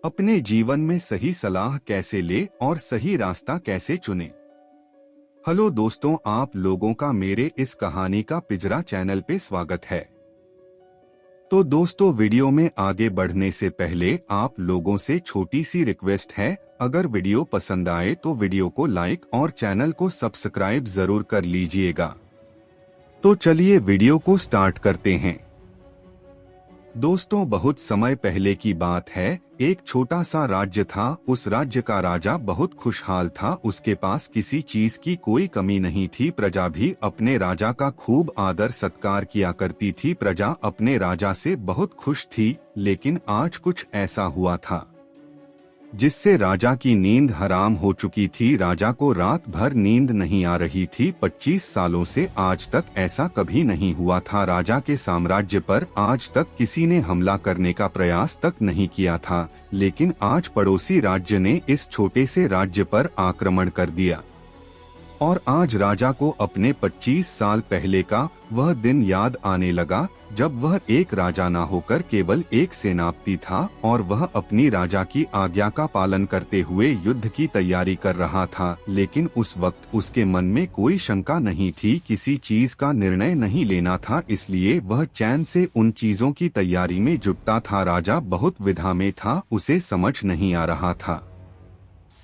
अपने जीवन में सही सलाह कैसे ले और सही रास्ता कैसे चुने। हेलो दोस्तों, आप लोगों का मेरे इस कहानी का पिंजरा चैनल पे स्वागत है। तो दोस्तों, वीडियो में आगे बढ़ने से पहले आप लोगों से छोटी सी रिक्वेस्ट है, अगर वीडियो पसंद आए तो वीडियो को लाइक और चैनल को सब्सक्राइब जरूर कर लीजिएगा। तो चलिए वीडियो को स्टार्ट करते हैं। दोस्तों, बहुत समय पहले की बात है। एक छोटा सा राज्य था। उस राज्य का राजा बहुत खुशहाल था। उसके पास किसी चीज की कोई कमी नहीं थी। प्रजा भी अपने राजा का खूब आदर सत्कार किया करती थी। प्रजा अपने राजा से बहुत खुश थी। लेकिन आज कुछ ऐसा हुआ था जिससे राजा की नींद हराम हो चुकी थी। राजा को रात भर नींद नहीं आ रही थी। 25 सालों से आज तक ऐसा कभी नहीं हुआ था। राजा के साम्राज्य पर आज तक किसी ने हमला करने का प्रयास तक नहीं किया था। लेकिन आज पड़ोसी राज्य ने इस छोटे से राज्य पर आक्रमण कर दिया। और आज राजा को अपने 25 साल पहले का वह दिन याद आने लगा, जब वह एक राजा ना होकर केवल एक सेनापति था और वह अपनी राजा की आज्ञा का पालन करते हुए युद्ध की तैयारी कर रहा था। लेकिन उस वक्त उसके मन में कोई शंका नहीं थी, किसी चीज का निर्णय नहीं लेना था, इसलिए वह चैन से उन चीजों की तैयारी में जुटता था। राजा बहुत विधा में था। उसे समझ नहीं आ रहा था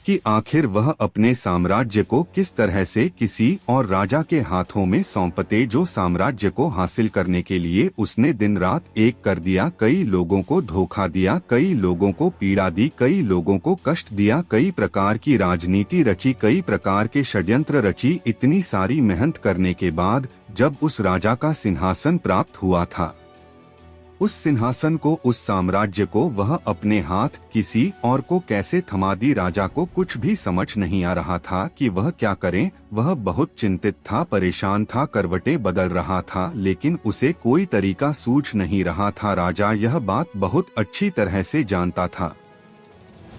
कि आखिर वह अपने साम्राज्य को किस तरह से किसी और राजा के हाथों में सौंपते, जो साम्राज्य को हासिल करने के लिए उसने दिन रात एक कर दिया। कई लोगों को धोखा दिया, कई लोगों को पीड़ा दी, कई लोगों को कष्ट दिया, कई प्रकार की राजनीति रची, कई प्रकार के षड्यंत्र रची। इतनी सारी मेहनत करने के बाद जब उस राजा का सिंहासन प्राप्त हुआ था, उस सिंहासन को, उस साम्राज्य को वह अपने हाथ किसी और को कैसे थमा दी। राजा को कुछ भी समझ नहीं आ रहा था कि वह क्या करे। वह बहुत चिंतित था, परेशान था, करवटें बदल रहा था, लेकिन उसे कोई तरीका सूझ नहीं रहा था। राजा यह बात बहुत अच्छी तरह से जानता था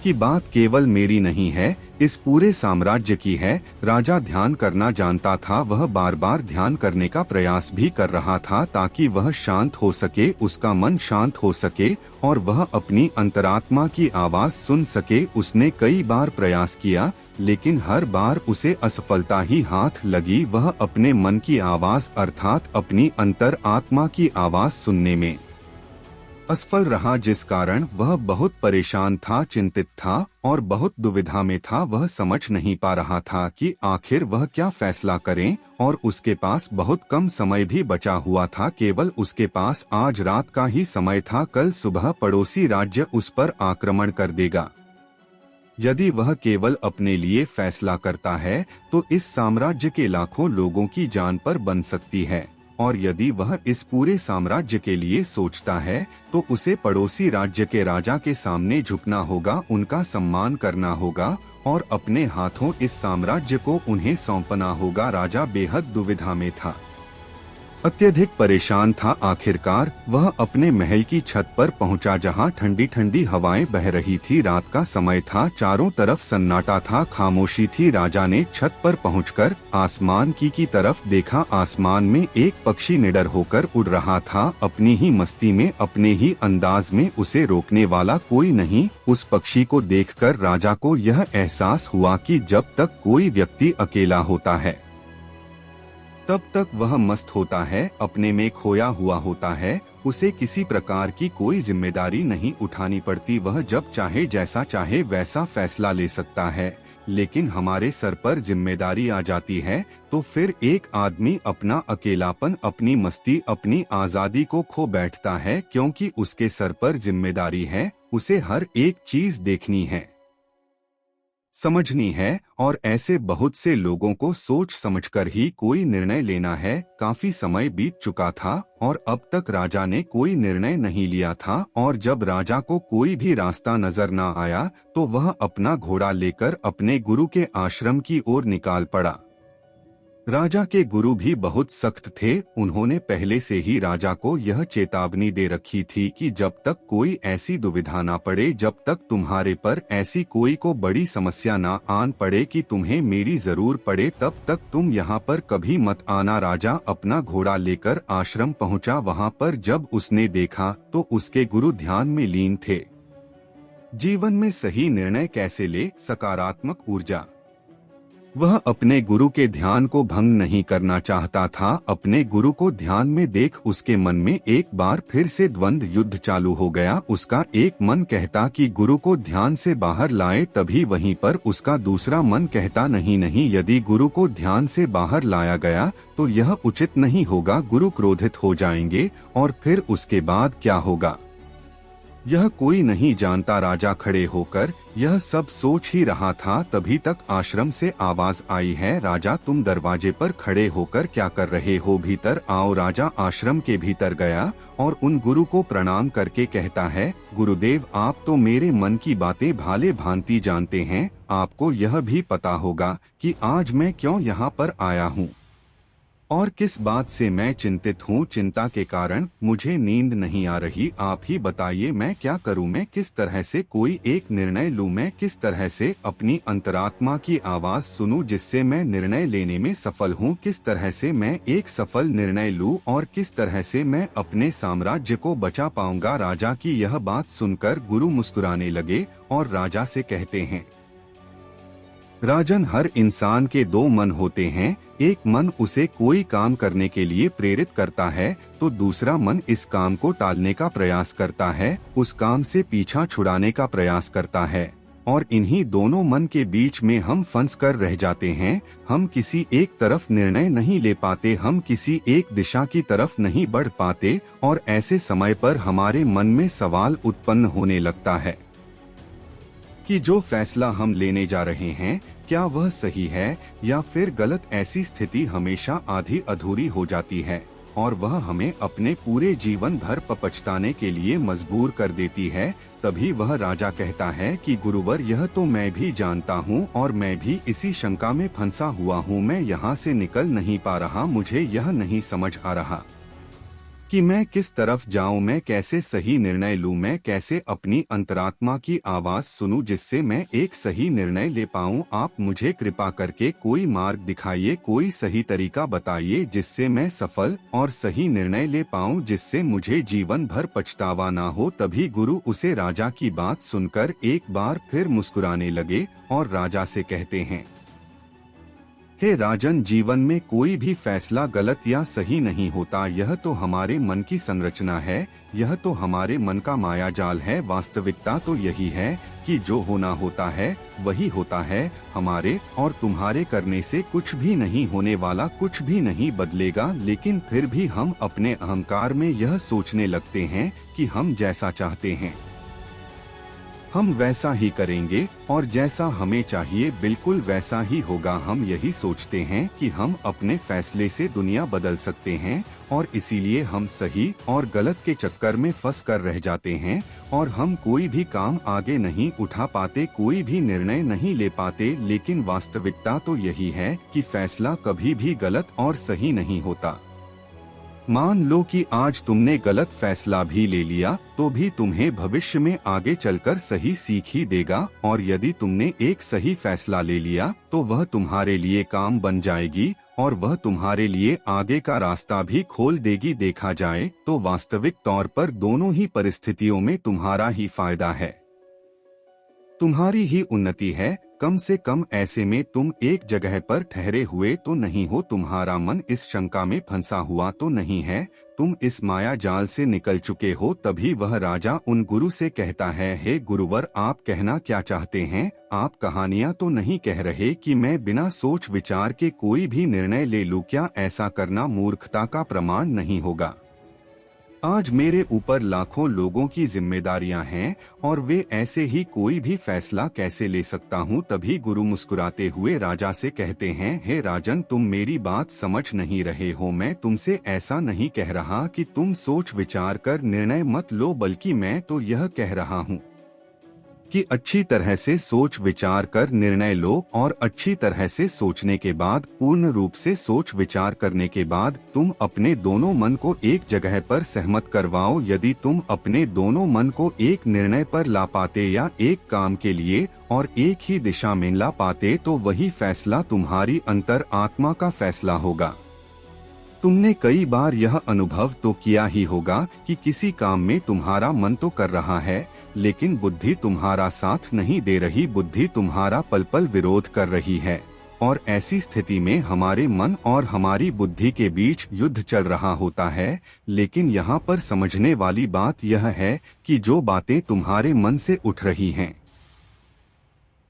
कि बात केवल मेरी नहीं है, इस पूरे साम्राज्य की है। राजा ध्यान करना जानता था। वह बार बार ध्यान करने का प्रयास भी कर रहा था ताकि वह शांत हो सके, उसका मन शांत हो सके और वह अपनी अंतरात्मा की आवाज सुन सके। उसने कई बार प्रयास किया, लेकिन हर बार उसे असफलता ही हाथ लगी। वह अपने मन की आवाज अर्थात अपनी अंतर आत्मा की आवाज सुनने में असफल रहा, जिस कारण वह बहुत परेशान था, चिंतित था और बहुत दुविधा में था। वह समझ नहीं पा रहा था कि आखिर वह क्या फैसला करे और उसके पास बहुत कम समय भी बचा हुआ था। केवल उसके पास आज रात का ही समय था। कल सुबह पड़ोसी राज्य उस पर आक्रमण कर देगा। यदि वह केवल अपने लिए फैसला करता है तो इस साम्राज्य के लाखों लोगों की जान पर बन सकती है, और यदि वह इस पूरे साम्राज्य के लिए सोचता है तो उसे पड़ोसी राज्य के राजा के सामने झुकना होगा, उनका सम्मान करना होगा और अपने हाथों इस साम्राज्य को उन्हें सौंपना होगा। राजा बेहद दुविधा में था, अत्यधिक परेशान था। आखिरकार वह अपने महल की छत पर पहुंचा, जहां ठंडी ठंडी हवाएं बह रही थी। रात का समय था, चारों तरफ सन्नाटा था, खामोशी थी। राजा ने छत पर पहुंचकर आसमान की तरफ देखा। आसमान में एक पक्षी निडर होकर उड़ रहा था, अपनी ही मस्ती में, अपने ही अंदाज में। उसे रोकने वाला कोई नहीं। उस पक्षी को देखकर राजा को यह एहसास हुआ कि जब तक कोई व्यक्ति अकेला होता है तब तक वह मस्त होता है, अपने में खोया हुआ होता है। उसे किसी प्रकार की कोई जिम्मेदारी नहीं उठानी पड़ती। वह जब चाहे, जैसा चाहे वैसा फैसला ले सकता है। लेकिन हमारे सर पर जिम्मेदारी आ जाती है तो फिर एक आदमी अपना अकेलापन, अपनी मस्ती, अपनी आजादी को खो बैठता है, क्योंकि उसके सर पर जिम्मेदारी है। उसे हर एक चीज देखनी है, समझनी है और ऐसे बहुत से लोगों को सोच समझकर ही कोई निर्णय लेना है। काफी समय बीत चुका था और अब तक राजा ने कोई निर्णय नहीं लिया था, और जब राजा को कोई भी रास्ता नजर न आया तो वह अपना घोड़ा लेकर अपने गुरु के आश्रम की ओर निकाल पड़ा। राजा के गुरु भी बहुत सख्त थे। उन्होंने पहले से ही राजा को यह चेतावनी दे रखी थी कि जब तक कोई ऐसी दुविधा ना पड़े, जब तक तुम्हारे पर ऐसी कोई को बड़ी समस्या ना आन पड़े कि तुम्हें मेरी जरूर पड़े, तब तक तुम यहाँ पर कभी मत आना। राजा अपना घोड़ा लेकर आश्रम पहुँचा। वहाँ पर जब उसने देखा तो उसके गुरु ध्यान में लीन थे। जीवन में सही निर्णय कैसे ले, सकारात्मक ऊर्जा। वह अपने गुरु के ध्यान को भंग नहीं करना चाहता था। अपने गुरु को ध्यान में देख उसके मन में एक बार फिर से द्वंद्व युद्ध चालू हो गया। उसका एक मन कहता कि गुरु को ध्यान से बाहर लाए, तभी वहीं पर उसका दूसरा मन कहता नहीं नहीं, यदि गुरु को ध्यान से बाहर लाया गया तो यह उचित नहीं होगा, गुरु क्रोधित हो जाएंगे और फिर उसके बाद क्या होगा यह कोई नहीं जानता। राजा खड़े होकर यह सब सोच ही रहा था, तभी तक आश्रम से आवाज आई है, राजा तुम दरवाजे पर खड़े होकर क्या कर रहे हो, भीतर आओ। राजा आश्रम के भीतर गया और उन गुरु को प्रणाम करके कहता है, गुरुदेव आप तो मेरे मन की बातें भाले भांति जानते हैं। आपको यह भी पता होगा कि आज मैं क्यों यहाँ पर आया हूँ और किस बात से मैं चिंतित हूँ। चिंता के कारण मुझे नींद नहीं आ रही। आप ही बताइए मैं क्या करूँ, मैं किस तरह से कोई एक निर्णय लूँ, मैं किस तरह से अपनी अंतरात्मा की आवाज सुनूं जिससे मैं निर्णय लेने में सफल हूँ, किस तरह से मैं एक सफल निर्णय लूँ और किस तरह से मैं अपने साम्राज्य को बचा पाऊंगा। राजा की यह बात सुनकर गुरु मुस्कुराने लगे और राजा से कहते हैं, राजन हर इंसान के दो मन होते हैं, एक मन उसे कोई काम करने के लिए प्रेरित करता है तो दूसरा मन इस काम को टालने का प्रयास करता है, उस काम से पीछा छुड़ाने का प्रयास करता है और इन्हीं दोनों मन के बीच में हम फंस कर रह जाते हैं। हम किसी एक तरफ निर्णय नहीं ले पाते, हम किसी एक दिशा की तरफ नहीं बढ़ पाते और ऐसे समय पर हमारे मन में सवाल उत्पन्न होने लगता है कि जो फैसला हम लेने जा रहे हैं क्या वह सही है या फिर गलत। ऐसी स्थिति हमेशा आधी अधूरी हो जाती है और वह हमें अपने पूरे जीवन भर पछताने के लिए मजबूर कर देती है। तभी वह राजा कहता है कि गुरुवर यह तो मैं भी जानता हूँ और मैं भी इसी शंका में फंसा हुआ हूँ, मैं यहाँ से निकल नहीं पा रहा, मुझे यह नहीं समझ आ रहा कि मैं किस तरफ जाऊं, मैं कैसे सही निर्णय लूं, मैं कैसे अपनी अंतरात्मा की आवाज सुनूं जिससे मैं एक सही निर्णय ले पाऊं। आप मुझे कृपा करके कोई मार्ग दिखाइए, कोई सही तरीका बताइए जिससे मैं सफल और सही निर्णय ले पाऊं, जिससे मुझे जीवन भर पछतावा ना हो। तभी गुरु उसे राजा की बात सुनकर एक बार फिर मुस्कुराने लगे और राजा से कहते हैं, हे राजन जीवन में कोई भी फैसला गलत या सही नहीं होता, यह तो हमारे मन की संरचना है, यह तो हमारे मन का माया जाल है। वास्तविकता तो यही है कि जो होना होता है वही होता है, हमारे और तुम्हारे करने से कुछ भी नहीं होने वाला, कुछ भी नहीं बदलेगा। लेकिन फिर भी हम अपने अहंकार में यह सोचने लगते हैं कि हम जैसा चाहते हैं हम वैसा ही करेंगे और जैसा हमें चाहिए बिल्कुल वैसा ही होगा। हम यही सोचते हैं कि हम अपने फैसले से दुनिया बदल सकते हैं और इसीलिए हम सही और गलत के चक्कर में फंस कर रह जाते हैं और हम कोई भी काम आगे नहीं उठा पाते, कोई भी निर्णय नहीं ले पाते। लेकिन वास्तविकता तो यही है कि फैसला कभी भी गलत और सही नहीं होता। मान लो कि आज तुमने गलत फैसला भी ले लिया तो भी तुम्हें भविष्य में आगे चलकर सही सीख ही देगा, और यदि तुमने एक सही फैसला ले लिया तो वह तुम्हारे लिए काम बन जाएगी और वह तुम्हारे लिए आगे का रास्ता भी खोल देगी। देखा जाए तो वास्तविक तौर पर दोनों ही परिस्थितियों में तुम्हारा ही फायदा है, तुम्हारी ही उन्नति है। कम से कम ऐसे में तुम एक जगह पर ठहरे हुए तो नहीं हो, तुम्हारा मन इस शंका में फंसा हुआ तो नहीं है, तुम इस माया जाल से निकल चुके हो। तभी वह राजा उन गुरु से कहता है, हे गुरुवर आप कहना क्या चाहते हैं? आप कहानियां तो नहीं कह रहे कि मैं बिना सोच विचार के कोई भी निर्णय ले लूं? क्या ऐसा करना मूर्खता का प्रमाण नहीं होगा? आज मेरे ऊपर लाखों लोगों की जिम्मेदारियां हैं और वे ऐसे ही कोई भी फैसला कैसे ले सकता हूं? तभी गुरु मुस्कुराते हुए राजा से कहते हैं, हे राजन तुम मेरी बात समझ नहीं रहे हो। मैं तुमसे ऐसा नहीं कह रहा कि तुम सोच विचार कर निर्णय मत लो, बल्कि मैं तो यह कह रहा हूं कि अच्छी तरह से सोच विचार कर निर्णय लो और अच्छी तरह से सोचने के बाद, पूर्ण रूप से सोच विचार करने के बाद तुम अपने दोनों मन को एक जगह पर सहमत करवाओ। यदि तुम अपने दोनों मन को एक निर्णय पर ला पाते या एक काम के लिए और एक ही दिशा में ला पाते तो वही फैसला तुम्हारी अंतर आत्मा का फैसला होगा। तुमने कई बार यह अनुभव तो किया ही होगा कि किसी काम में तुम्हारा मन तो कर रहा है, लेकिन बुद्धि तुम्हारा साथ नहीं दे रही, बुद्धि तुम्हारा पल पल विरोध कर रही है। और ऐसी स्थिति में हमारे मन और हमारी बुद्धि के बीच युद्ध चल रहा होता है। लेकिन यहाँ पर समझने वाली बात यह है कि जो बातें तुम्हारे मन से उठ रही हैं,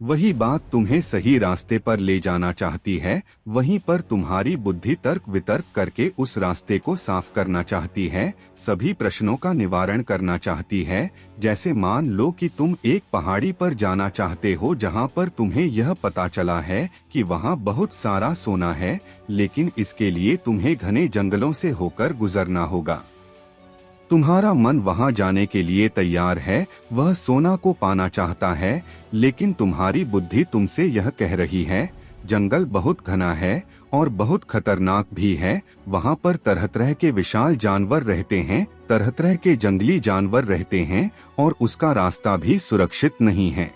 वही बात तुम्हें सही रास्ते पर ले जाना चाहती है। वहीं पर तुम्हारी बुद्धि तर्क वितर्क करके उस रास्ते को साफ करना चाहती है, सभी प्रश्नों का निवारण करना चाहती है। जैसे मान लो कि तुम एक पहाड़ी पर जाना चाहते हो जहां पर तुम्हें यह पता चला है कि वहां बहुत सारा सोना है, लेकिन इसके लिए तुम्हें घने जंगलों से होकर गुजरना होगा। तुम्हारा मन वहां जाने के लिए तैयार है, वह सोना को पाना चाहता है, लेकिन तुम्हारी बुद्धि तुमसे यह कह रही है, जंगल बहुत घना है और बहुत खतरनाक भी है, वहां पर तरह तरह के विशाल जानवर रहते हैं, तरह तरह के जंगली जानवर रहते हैं और उसका रास्ता भी सुरक्षित नहीं है।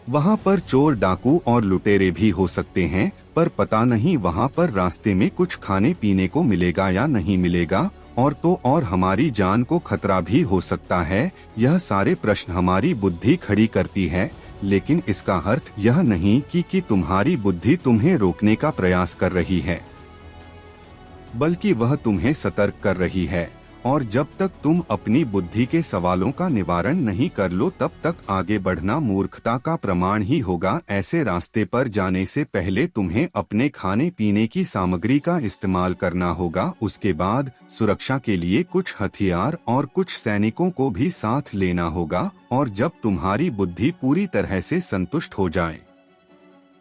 वहां पर चोर डाकू और लुटेरे भी हो सकते हैं, पर पता नहीं वहां पर रास्ते में कुछ खाने पीने को मिलेगा या नहीं मिलेगा, और तो और हमारी जान को खतरा भी हो सकता है। यह सारे प्रश्न हमारी बुद्धि खड़ी करती है, लेकिन इसका अर्थ यह नहीं कि तुम्हारी बुद्धि तुम्हें रोकने का प्रयास कर रही है, बल्कि वह तुम्हें सतर्क कर रही है। और जब तक तुम अपनी बुद्धि के सवालों का निवारण नहीं कर लो, तब तक आगे बढ़ना मूर्खता का प्रमाण ही होगा। ऐसे रास्ते पर जाने से पहले तुम्हें अपने खाने पीने की सामग्री का इस्तेमाल करना होगा। उसके बाद सुरक्षा के लिए कुछ हथियार और कुछ सैनिकों को भी साथ लेना होगा। और जब तुम्हारी बुद्धि पूरी तरह से संतुष्ट हो जाए,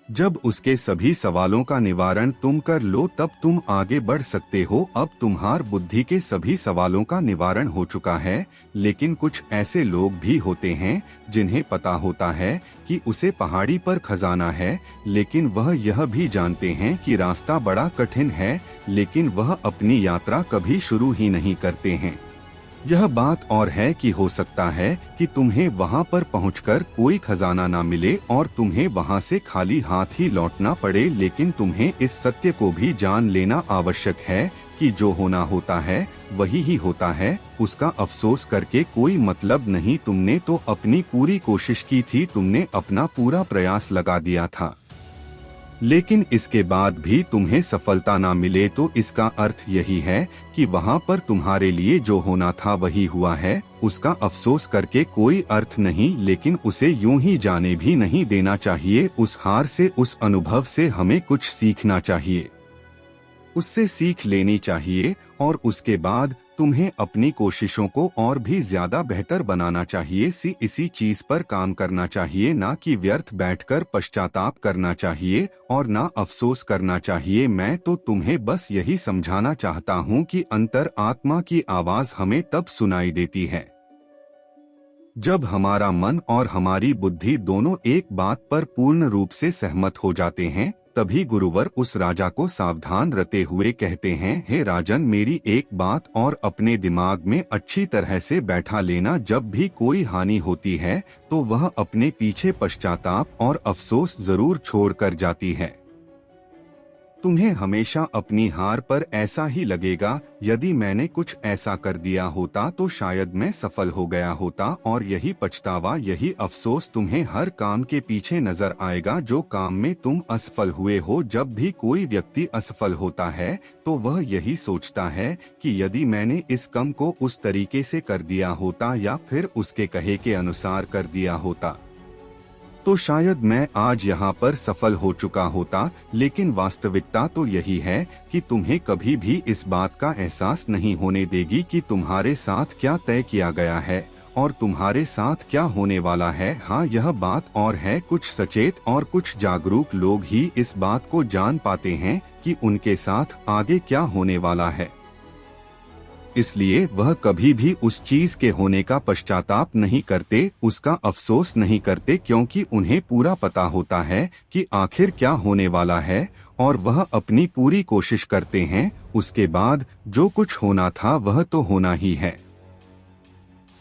जब उसके सभी सवालों का निवारण तुम कर लो, तब तुम आगे बढ़ सकते हो। अब तुम्हार बुद्धि के सभी सवालों का निवारण हो चुका है, लेकिन कुछ ऐसे लोग भी होते हैं जिन्हें पता होता है कि उसे पहाड़ी पर खजाना है, लेकिन वह यह भी जानते हैं कि रास्ता बड़ा कठिन है, लेकिन वह अपनी यात्रा कभी शुरू ही नहीं करते हैं। यह बात और है कि हो सकता है कि तुम्हें वहां पर पहुंचकर कोई खजाना ना मिले और तुम्हें वहां से खाली हाथ ही लौटना पड़े, लेकिन तुम्हें इस सत्य को भी जान लेना आवश्यक है कि जो होना होता है वही ही होता है। उसका अफसोस करके कोई मतलब नहीं। तुमने तो अपनी पूरी कोशिश की थी, तुमने अपना पूरा प्रयास लगा दिया था, लेकिन इसके बाद भी तुम्हें सफलता ना मिले, तो इसका अर्थ यही है कि वहां पर तुम्हारे लिए जो होना था वही हुआ है। उसका अफसोस करके कोई अर्थ नहीं, लेकिन उसे यूं ही जाने भी नहीं देना चाहिए। उस हार से, उस अनुभव से हमें कुछ सीखना चाहिए, उससे सीख लेनी चाहिए और उसके बाद तुम्हें अपनी कोशिशों को और भी ज्यादा बेहतर बनाना चाहिए। इसी चीज पर काम करना चाहिए, ना कि व्यर्थ बैठकर पश्चाताप करना चाहिए और ना अफसोस करना चाहिए। मैं तो तुम्हें बस यही समझाना चाहता हूँ कि अंतर आत्मा की आवाज हमें तब सुनाई देती है जब हमारा मन और हमारी बुद्धि दोनों एक बात पर पूर्ण रूप से सहमत हो जाते हैं। तभी गुरुवर उस राजा को सावधान रहते हुए कहते हैं, हे राजन, मेरी एक बात और अपने दिमाग में अच्छी तरह से बैठा लेना, जब भी कोई हानि होती है तो वह अपने पीछे पश्चाताप और अफसोस जरूर छोड़ कर जाती है। तुम्हें हमेशा अपनी हार पर ऐसा ही लगेगा, यदि मैंने कुछ ऐसा कर दिया होता तो शायद मैं सफल हो गया होता, और यही पछतावा, यही अफसोस तुम्हें हर काम के पीछे नजर आएगा जो काम में तुम असफल हुए हो। जब भी कोई व्यक्ति असफल होता है तो वह यही सोचता है कि यदि मैंने इस काम को उस तरीके से कर दिया होता या फिर उसके कहे के अनुसार कर दिया होता तो शायद मैं आज यहाँ पर सफल हो चुका होता। लेकिन वास्तविकता तो यही है कि तुम्हें कभी भी इस बात का एहसास नहीं होने देगी कि तुम्हारे साथ क्या तय किया गया है और तुम्हारे साथ क्या होने वाला है। हाँ, यह बात और है, कुछ सचेत और कुछ जागरूक लोग ही इस बात को जान पाते हैं कि उनके साथ आगे क्या होने वाला है। इसलिए वह कभी भी उस चीज के होने का पश्चाताप नहीं करते, उसका अफसोस नहीं करते, क्योंकि उन्हें पूरा पता होता है कि आखिर क्या होने वाला है और वह अपनी पूरी कोशिश करते हैं। उसके बाद जो कुछ होना था वह तो होना ही है।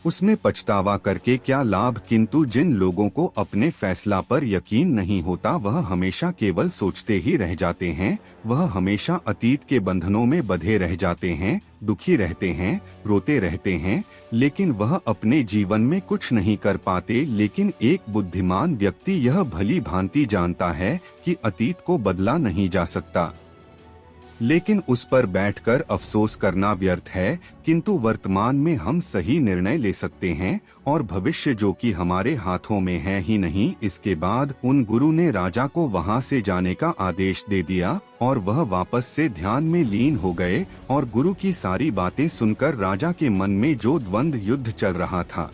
उसमें पछतावा करके क्या लाभ, किंतु जिन लोगों को अपने फैसला पर यकीन नहीं होता वह हमेशा केवल सोचते ही रह जाते हैं। वह हमेशा अतीत के बंधनों में बंधे रह जाते हैं, दुखी रहते हैं, रोते रहते हैं, लेकिन वह अपने जीवन में कुछ नहीं कर पाते। लेकिन एक बुद्धिमान व्यक्ति यह भली भांति जानता है कि अतीत को बदला नहीं जा सकता, लेकिन उस पर बैठकर अफसोस करना व्यर्थ है। किंतु वर्तमान में हम सही निर्णय ले सकते हैं और भविष्य जो कि हमारे हाथों में है ही नहीं। इसके बाद उन गुरु ने राजा को वहां से जाने का आदेश दे दिया और वह वापस से ध्यान में लीन हो गए। और गुरु की सारी बातें सुनकर राजा के मन में जो द्वंद्व युद्ध चल रहा था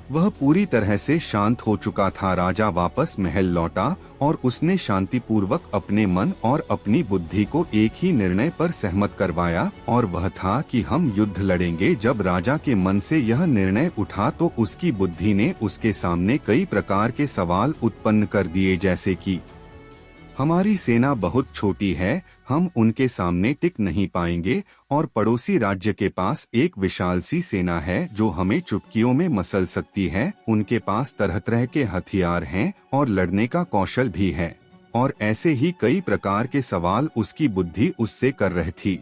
वह पूरी तरह से शांत हो चुका था। राजा वापस महल लौटा और उसने शांतिपूर्वक अपने मन और अपनी बुद्धि को एक ही निर्णय पर सहमत करवाया, और वह था कि हम युद्ध लड़ेंगे। जब राजा के मन से यह निर्णय उठा तो उसकी बुद्धि ने उसके सामने कई प्रकार के सवाल उत्पन्न कर दिए, जैसे कि हमारी सेना बहुत छोटी है, हम उनके सामने टिक नहीं पाएंगे, और पड़ोसी राज्य के पास एक विशाल सी सेना है जो हमें चुटकियों में मसल सकती है। उनके पास तरह तरह के हथियार हैं और लड़ने का कौशल भी है। और ऐसे ही कई प्रकार के सवाल उसकी बुद्धि उससे कर रही थी।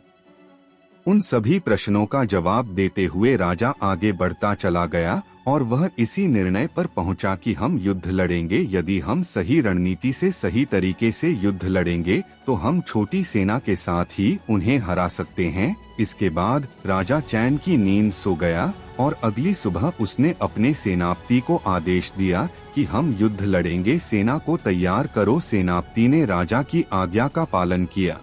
उन सभी प्रश्नों का जवाब देते हुए राजा आगे बढ़ता चला गया और वह इसी निर्णय पर पहुंचा कि हम युद्ध लड़ेंगे। यदि हम सही रणनीति से सही तरीके से युद्ध लड़ेंगे तो हम छोटी सेना के साथ ही उन्हें हरा सकते हैं। इसके बाद राजा चैन की नींद सो गया और अगली सुबह उसने अपने सेनापति को आदेश दिया कि हम युद्ध लड़ेंगे, सेना को तैयार करो। सेनापति ने राजा की आज्ञा का पालन किया।